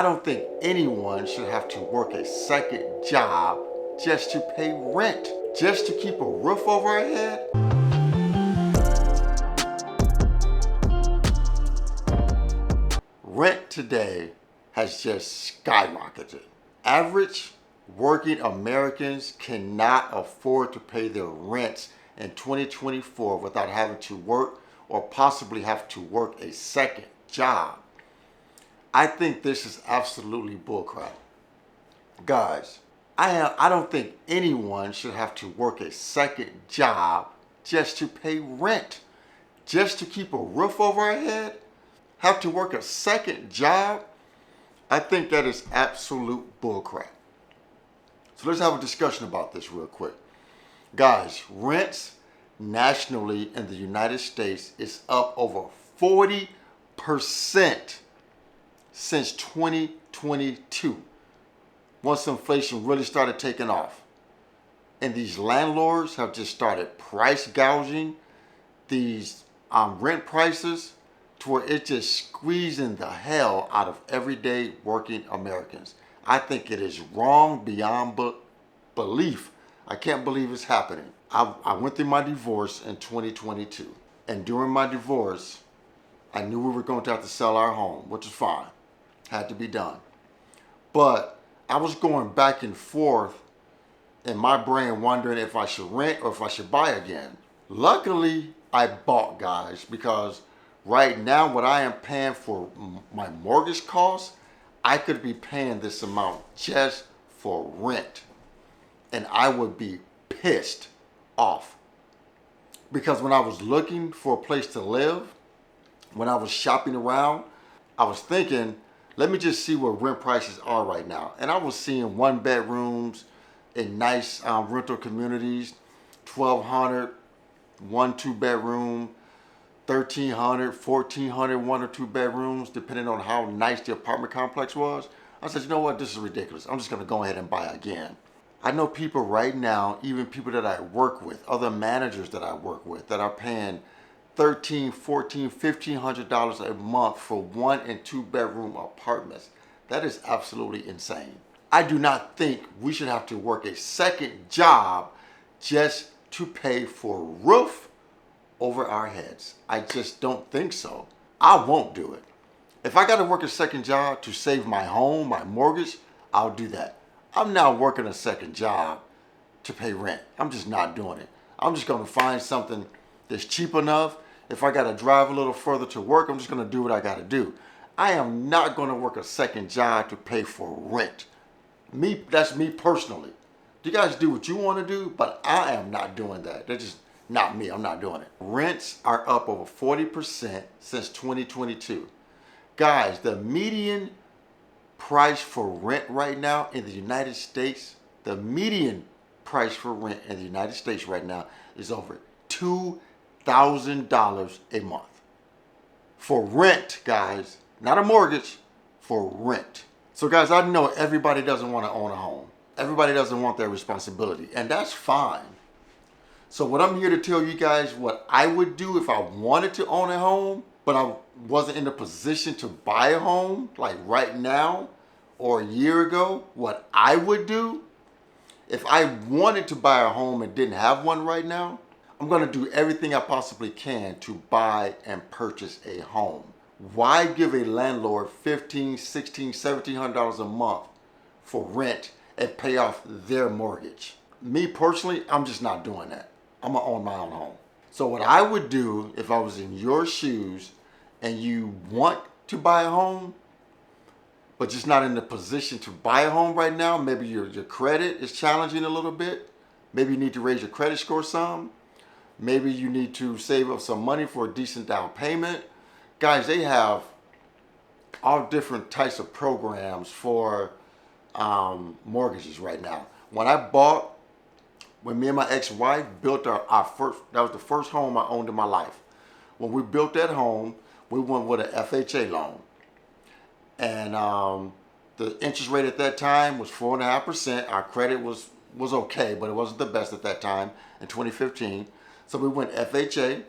I don't think anyone should have to work a second job just to pay rent, just to keep a roof over our head. Rent today has just skyrocketed. Average working Americans cannot afford to pay their rents in 2024 without having to work or possibly have to work a second job. I think this is absolutely bullcrap. Guys, I don't think anyone should have to work a second job just to pay rent, just to keep a roof over our head. Have to work a second job? I think that is absolute bullcrap. So let's have a discussion about this real quick. Guys, rents nationally in the United States is up over 40% since 2022, once inflation really started taking off. And these landlords have just started price gouging these rent prices to where it's just squeezing the hell out of everyday working Americans. I think it is wrong beyond belief. I can't believe it's happening. I went through my divorce in 2022. And during my divorce, I knew we were going to have to sell our home, which is fine. Had to be done. But I was going back and forth in my brain wondering if I should rent or if I should buy again. Luckily, I bought, guys, because right now what I am paying for my mortgage costs, I could be paying this amount just for rent. And I would be pissed off. Because when I was looking for a place to live, when I was shopping around, I was thinking, let me just see what rent prices are right now. And I was seeing 1-bedrooms in nice rental communities, $1,200, 1-2-bedroom, $1,300, $1,400, 1 or 2 bedrooms, depending on how nice the apartment complex was. I said, you know what, this is ridiculous. I'm just gonna go ahead and buy again. I know people right now, even people that I work with, other managers that I work with, that are paying $1,300, $1,400, $1,500 a month for 1 and 2 bedroom apartments. That is absolutely insane. I do not think we should have to work a second job just to pay for a roof over our heads. I just don't think so. I won't do it. If I got to work a second job to save my home, my mortgage, I'll do that. I'm not working a second job to pay rent. I'm just not doing it. I'm just going to find something that's cheap enough. If I got to drive a little further to work, I'm just going to do what I got to do. I am not going to work a second job to pay for rent. That's me personally. You guys do what you want to do, but I am not doing that. That's just not me. I'm not doing it. Rents are up over 40% since 2022. Guys, the median price for rent right now in the United States, the median price for rent in the United States right now is over $2,000 a month. For rent, guys, not a mortgage, for rent. So guys, I know everybody doesn't want to own a home. Everybody doesn't want that responsibility, and that's fine. So what I'm here to tell you guys what I would do if I wanted to own a home, but I wasn't in a position to buy a home, like right now or a year ago, what I would do if I wanted to buy a home and didn't have one right now, I'm going to do everything I possibly can to buy and purchase a home. Why give a landlord $1,500, $1,600, $1,700 a month for rent and pay off their mortgage? Me personally, I'm just not doing that. I'm going to own my own home. So what I would do if I was in your shoes and you want to buy a home, but just not in the position to buy a home right now, maybe your credit is challenging a little bit. Maybe you need to raise your credit score some. Maybe you need to save up some money for a decent down payment. Guys, they have all different types of programs for mortgages right now. When me and my ex-wife built our first, that was the first home I owned in my life. When we built that home, we went with an FHA loan. And the interest rate at that time was 4.5%. Our credit was okay, but it wasn't the best at that time in 2015. So we went FHA,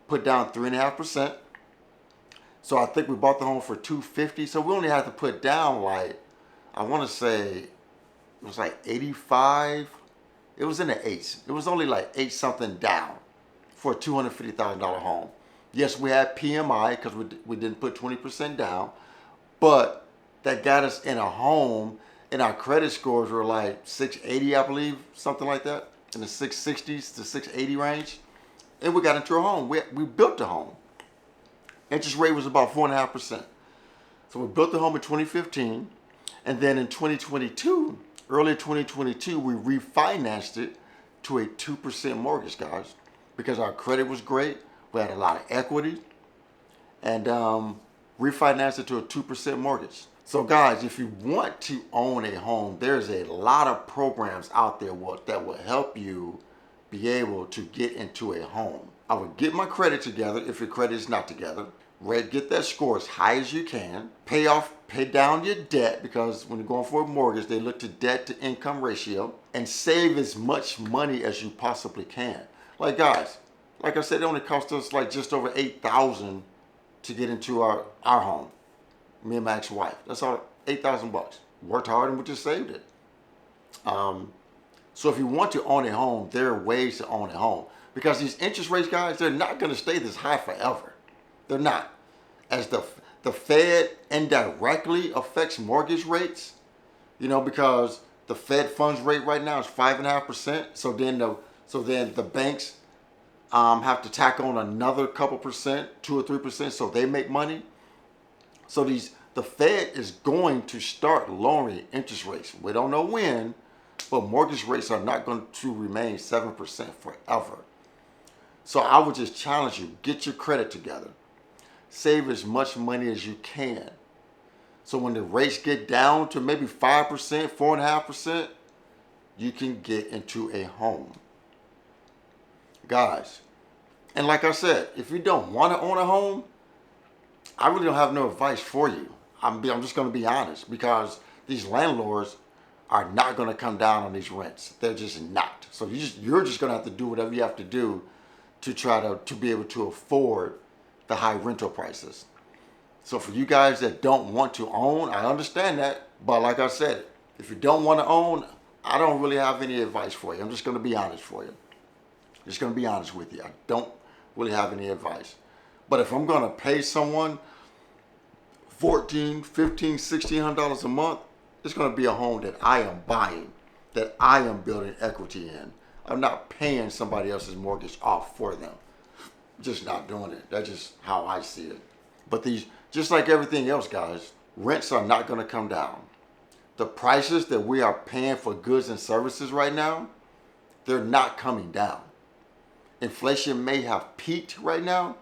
put down 3.5%. So I think we bought the home for 250. So we only had to put down like, I want to say it was like 85. It was in the eights. It was only like eight something down for a $250,000 home. Yes, we had PMI because we didn't put 20% down, but that got us in a home, and our credit scores were like 680, I believe, something like that, in the 660s to 680 range. And we got into a home. We built a home. Interest rate was about 4.5%. So we built the home in 2015, and then in 2022, early 2022, we refinanced it to a 2% mortgage, guys, because our credit was great. We had a lot of equity, and refinanced it to a 2% mortgage. So guys, if you want to own a home, there's a lot of programs out there that will help you be able to get into a home. I would get my credit together if your credit is not together. Get that score as high as you can. Pay down your debt, because when you're going for a mortgage, they look to debt to income ratio, and save as much money as you possibly can. Like guys, like I said, it only cost us like just over $8,000 to get into our home. Me and my ex-wife. That's all, $8,000. Worked hard and we just saved it. So if you want to own a home, there are ways to own a home, because these interest rates, guys, they're not going to stay this high forever. They're not. As the Fed indirectly affects mortgage rates, because the Fed funds rate right now is 5.5%. So then the banks have to tack on another couple percent, 2 or 3%, so they make money. So the Fed is going to start lowering interest rates. We don't know when, but mortgage rates are not going to remain 7% forever. So I would just challenge you, get your credit together. Save as much money as you can. So when the rates get down to maybe 5%, 4.5%, you can get into a home. Guys, and like I said, if you don't want to own a home, I really don't have no advice for you. I'm just going to be honest, because these landlords are not going to come down on these rents. They're just not. So you're just going to have to do whatever you have to do to try to be able to afford the high rental prices. So for you guys that don't want to own, I understand that. But like I said, if you don't want to own, I don't really have any advice for you. I'm just going to be honest for you. Just going to be honest with you. I don't really have any advice. But if I'm going to pay someone $1,400, $1,500, $1,600 a month, it's going to be a home that I am buying, that I am building equity in. I'm not paying somebody else's mortgage off for them. Just not doing it. That's just how I see it. But just like everything else, guys, rents are not going to come down. The prices that we are paying for goods and services right now, they're not coming down. Inflation may have peaked right now,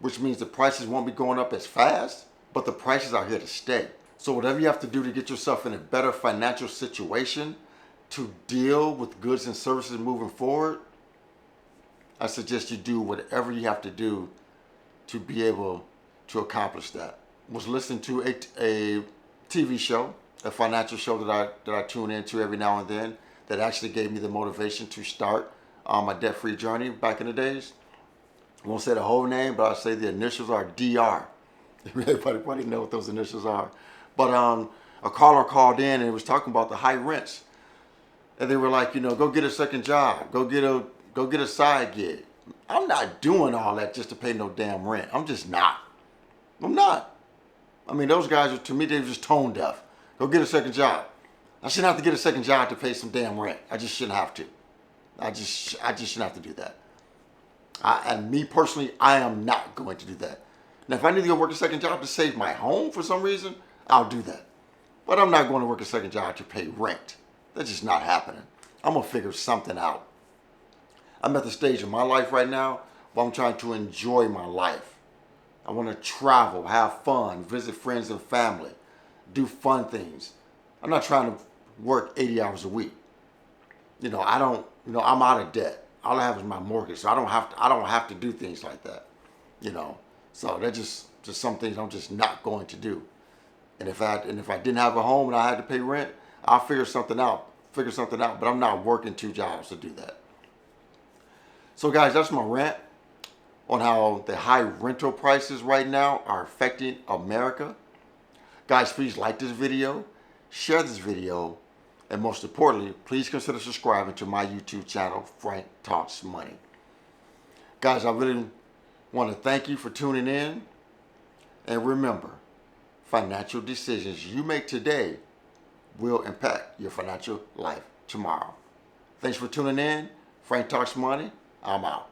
which means the prices won't be going up as fast, but the prices are here to stay. So whatever you have to do to get yourself in a better financial situation to deal with goods and services moving forward, I suggest you do whatever you have to do to be able to accomplish that. Was listening to a TV show, a financial show that I tune into every now and then, that actually gave me the motivation to start my debt-free journey back in the days. I won't say the whole name, but I'll say the initials are DR. Everybody probably know what those initials are. But a caller called in and was talking about the high rents. And they were like, go get a second job. Go get a side gig. I'm not doing all that just to pay no damn rent. I'm just not. I'm not. I mean, those guys, to me, they were just tone deaf. Go get a second job. I shouldn't have to get a second job to pay some damn rent. I just shouldn't have to. I just shouldn't have to do that. And me personally, I am not going to do that. Now, if I need to go work a second job to save my home for some reason, I'll do that. But I'm not going to work a second job to pay rent. That's just not happening. I'm going to figure something out. I'm at the stage in my life right now where I'm trying to enjoy my life. I want to travel, have fun, visit friends and family, do fun things. I'm not trying to work 80 hours a week. I'm out of debt. All I have is my mortgage, so I don't have to do things like that. So that's just some things I'm just not going to do. And if I didn't have a home and I had to pay rent, I'll figure something out. But I'm not working 2 jobs to do that. So guys, that's my rant on how the high rental prices right now are affecting America. Guys, please like this video, share this video, and most importantly, please consider subscribing to my YouTube channel, Frank Talks Money. Guys, I really want to thank you for tuning in. And remember, financial decisions you make today will impact your financial life tomorrow. Thanks for tuning in. Frank Talks Money. I'm out.